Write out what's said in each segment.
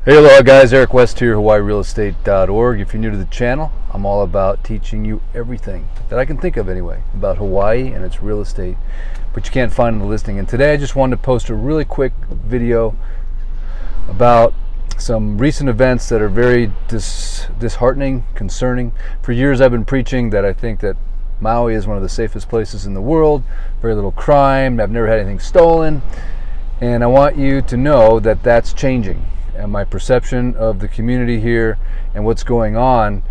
Hey, aloha guys, Eric West here, HawaiiRealEstate.org. If you're new to the channel, I'm all about teaching you everything that I can think of anyway about Hawaii and its real estate, but you can't find in the listing. And today I just wanted to post a really quick video about some recent events that are very disheartening, concerning. For years I've been preaching that I think that Maui is one of the safest places in the world, very little crime, I've never had anything stolen, and I want you to know that that's changing. And my perception of the community here and what's going on,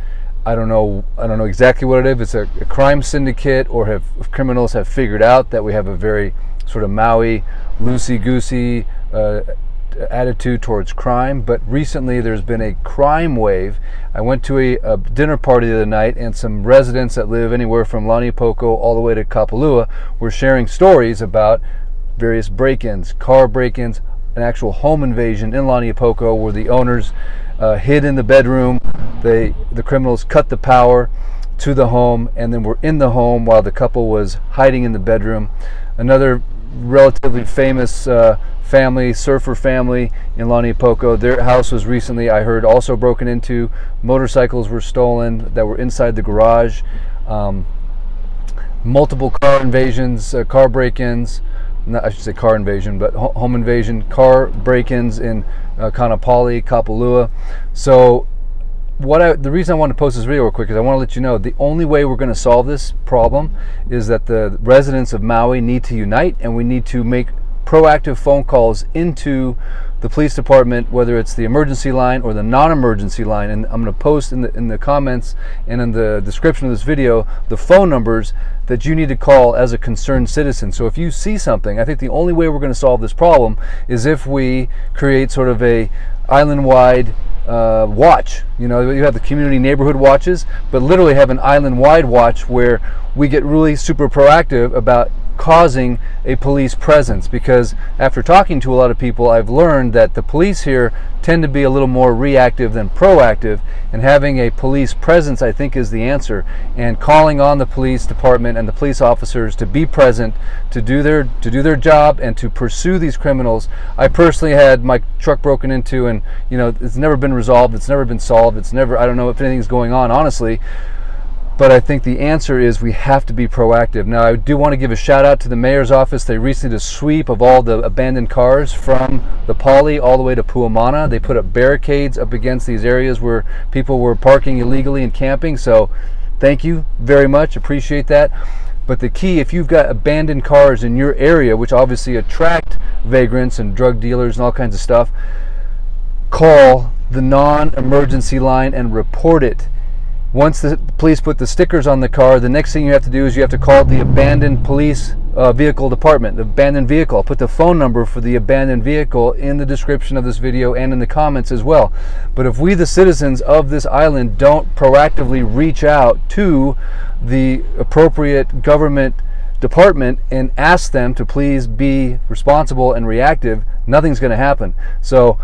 I don't know exactly what it is. If it's a crime syndicate, or if criminals have figured out that we have a very sort of Maui loosey-goosey attitude towards crime. But recently there's been a crime wave. I went to a dinner party the other night, and some residents that live anywhere from Laniapoko all the way to Kapalua were sharing stories about various break-ins, car break-ins, an actual home invasion in Laniapoko where the owners hid in the bedroom. The criminals cut the power to the home and then were in the home while the couple was hiding in the bedroom. Another relatively famous family, surfer family in Laniapoko, their house was recently, I heard, also broken into. Motorcycles were stolen that were inside the garage. Multiple car invasions, car break-ins. I should say car invasion, but home invasion, car break-ins in Kanapali, Kapalua. So the reason I want to post this video real quick is I want to let you know the only way we're going to solve this problem is that the residents of Maui need to unite, and we need to make proactive phone calls into the police department, whether it's the emergency line or the non-emergency line. And I'm going to post in the comments and in the description of this video the phone numbers that you need to call as a concerned citizen. So if you see something, I think the only way we're going to solve this problem is if we create sort of a island-wide watch. You know, you have the community neighborhood watches, but literally have an island-wide watch where we get really super proactive about causing a police presence. Because after talking to a lot of people, I've learned that the police here tend to be a little more reactive than proactive, and having a police presence, I think, is the answer. And calling on the police department and the police officers to be present, to do their job, and to pursue these criminals. I personally had my truck broken into, and you know, it's never been resolved, it's never been solved, I don't know if anything's going on, honestly. But I think the answer is we have to be proactive. Now, I do want to give a shout out to the mayor's office. They recently did a sweep of all the abandoned cars from the Pali all the way to Puamana. They put up barricades up against these areas where people were parking illegally and camping. So thank you very much, appreciate that. But the key, if you've got abandoned cars in your area, which obviously attract vagrants and drug dealers and all kinds of stuff, call the non-emergency line and report it. Once the police put the stickers on the car, the next thing you have to do is you have to call the abandoned police vehicle department, the abandoned vehicle. I'll put the phone number for the abandoned vehicle in the description of this video and in the comments as well. But if we, the citizens of this island, don't proactively reach out to the appropriate government department and ask them to please be responsible and reactive, nothing's going to happen. So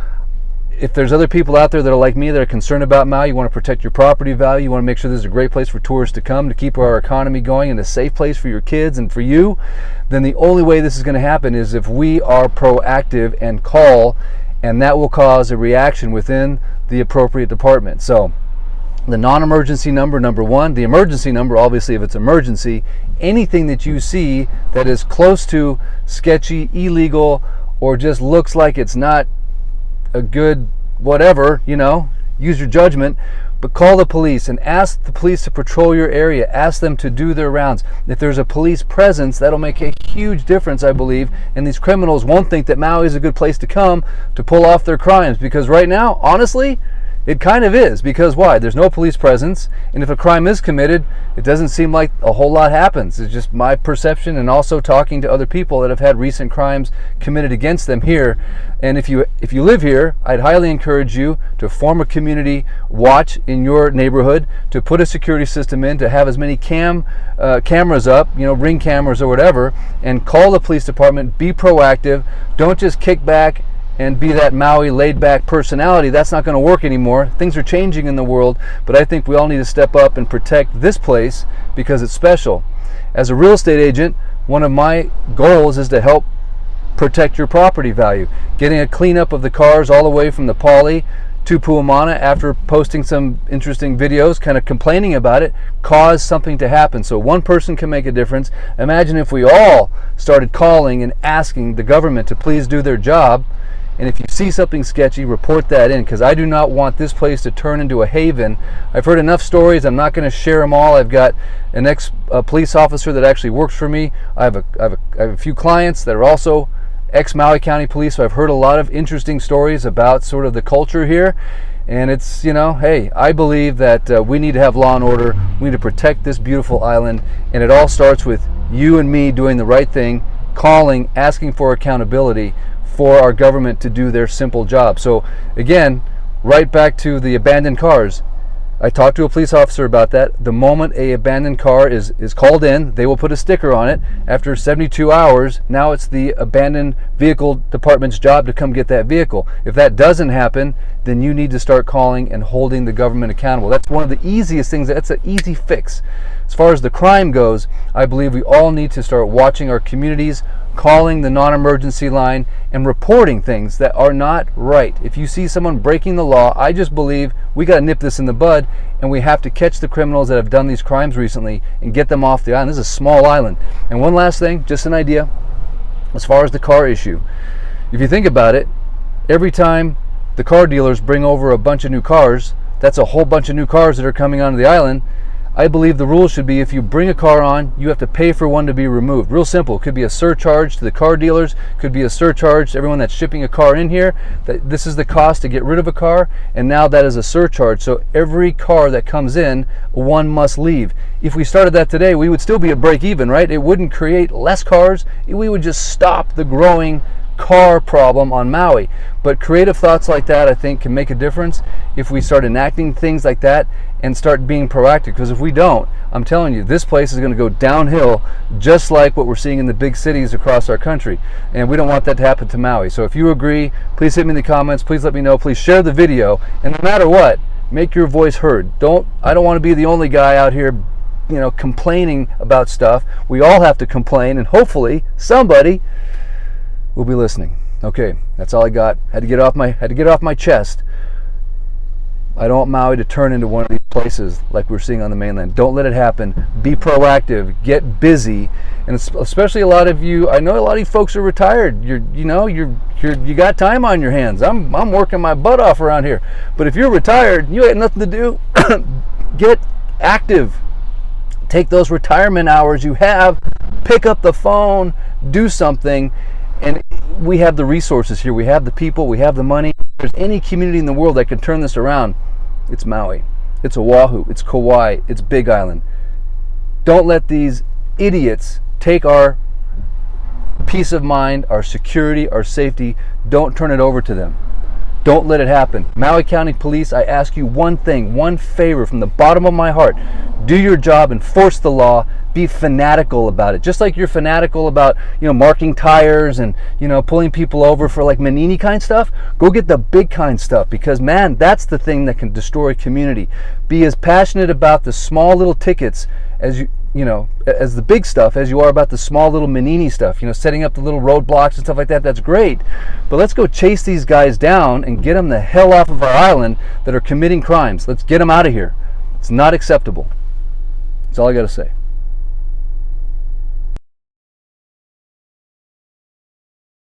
if there's other people out there that are like me, that are concerned about Maui, you want to protect your property value, you want to make sure this is a great place for tourists to come, to keep our economy going, and a safe place for your kids and for you, then the only way this is going to happen is if we are proactive and call, and that will cause a reaction within the appropriate department. So the non-emergency number, number one. The emergency number, obviously, if it's emergency, anything that you see that is close to sketchy, illegal, or just looks like it's not a good whatever, you know, use your judgment, but call the police and ask the police to patrol your area. Ask them to do their rounds. If there's a police presence, that'll make a huge difference, I believe, and these criminals won't think that Maui is a good place to come to pull off their crimes. Because right now, honestly, it kind of is. Because why? There's no police presence, and if a crime is committed, it doesn't seem like a whole lot happens. It's just my perception, and also talking to other people that have had recent crimes committed against them here. And if you live here, I'd highly encourage you to form a community watch in your neighborhood, to put a security system in, to have as many cameras up, you know, Ring cameras or whatever, and call the police department. Be proactive. Don't just kick back and be that Maui laid-back personality. That's not going to work anymore. Things are changing in the world, but I think we all need to step up and protect this place because it's special. As a real estate agent, one of my goals is to help protect your property value. Getting a cleanup of the cars all the way from the Poly to Puamana after posting some interesting videos kind of complaining about it caused something to happen. So one person can make a difference. Imagine if we all started calling and asking the government to please do their job. And if you see something sketchy, report that in, because I do not want this place to turn into a haven. I've heard enough stories. I'm not going to share them all. I've got an ex-police officer that actually works for me. I have a few clients that are also ex-Maui County Police, so I've heard a lot of interesting stories about sort of the culture here. And it's, you know, hey, I believe that we need to have law and order. We need to protect this beautiful island. And it all starts with you and me doing the right thing, calling, asking for accountability for our government to do their simple job. So again, right back to the abandoned cars. I talked to a police officer about that. The moment a abandoned car is called in, they will put a sticker on it. After 72 hours, now it's the abandoned vehicle department's job to come get that vehicle. If that doesn't happen, then you need to start calling and holding the government accountable. That's one of the easiest things. That's an easy fix. As far as the crime goes, I believe we all need to start watching our communities, calling the non-emergency line, and reporting things that are not right. If you see someone breaking the law, I just believe we got to nip this in the bud, and we have to catch the criminals that have done these crimes recently and get them off the island. This is a small island. And one last thing, just an idea, as far as the car issue. If you think about it, every time the car dealers bring over a bunch of new cars, that's a whole bunch of new cars that are coming onto the island. I believe the rule should be if you bring a car on, you have to pay for one to be removed. Real simple. It could be a surcharge to the car dealers, could be a surcharge to everyone that's shipping a car in here. That this is the cost to get rid of a car, and now that is a surcharge. So every car that comes in, one must leave. If we started that today, we would still be at break even, right? It wouldn't create less cars. We would just stop the growing car problem on Maui. But creative thoughts like that, I think, can make a difference if we start enacting things like that and start being proactive. Because if we don't, I'm telling you, this place is going to go downhill, just like what we're seeing in the big cities across our country. And we don't want that to happen to Maui. So if you agree, please hit me in the comments. Please let me know. Please share the video. And no matter what, make your voice heard. I don't want to be the only guy out here, you know, complaining about stuff. We all have to complain, and hopefully somebody will be listening. Okay, that's all I got. Had to get off my chest. I don't want Maui to turn into one of these places like we're seeing on the mainland. Don't let it happen. Be proactive. Get busy, and especially a lot of you. I know a lot of you folks are retired. You got time on your hands. I'm working my butt off around here. But if you're retired, you ain't nothing to do. Get active. Take those retirement hours you have. Pick up the phone. Do something. And we have the resources here. We have the people. We have the money. If there's any community in the world that can turn this around, it's Maui. It's Oahu. It's Kauai. It's Big Island. Don't let these idiots take our peace of mind, our security, our safety. Don't turn it over to them. Don't let it happen. Maui County Police, I ask you one thing, one favor from the bottom of my heart. Do your job, enforce the law, be fanatical about it. Just like you're fanatical about, marking tires and, pulling people over for like Manini kind stuff, go get the big kind stuff, because man, that's the thing that can destroy community. Be as passionate about the small little tickets as as the big stuff as you are about the small little Manini stuff, setting up the little roadblocks and stuff like that. That's great. But let's go chase these guys down and get them the hell off of our island that are committing crimes. Let's get them out of here. It's not acceptable. That's all I got to say.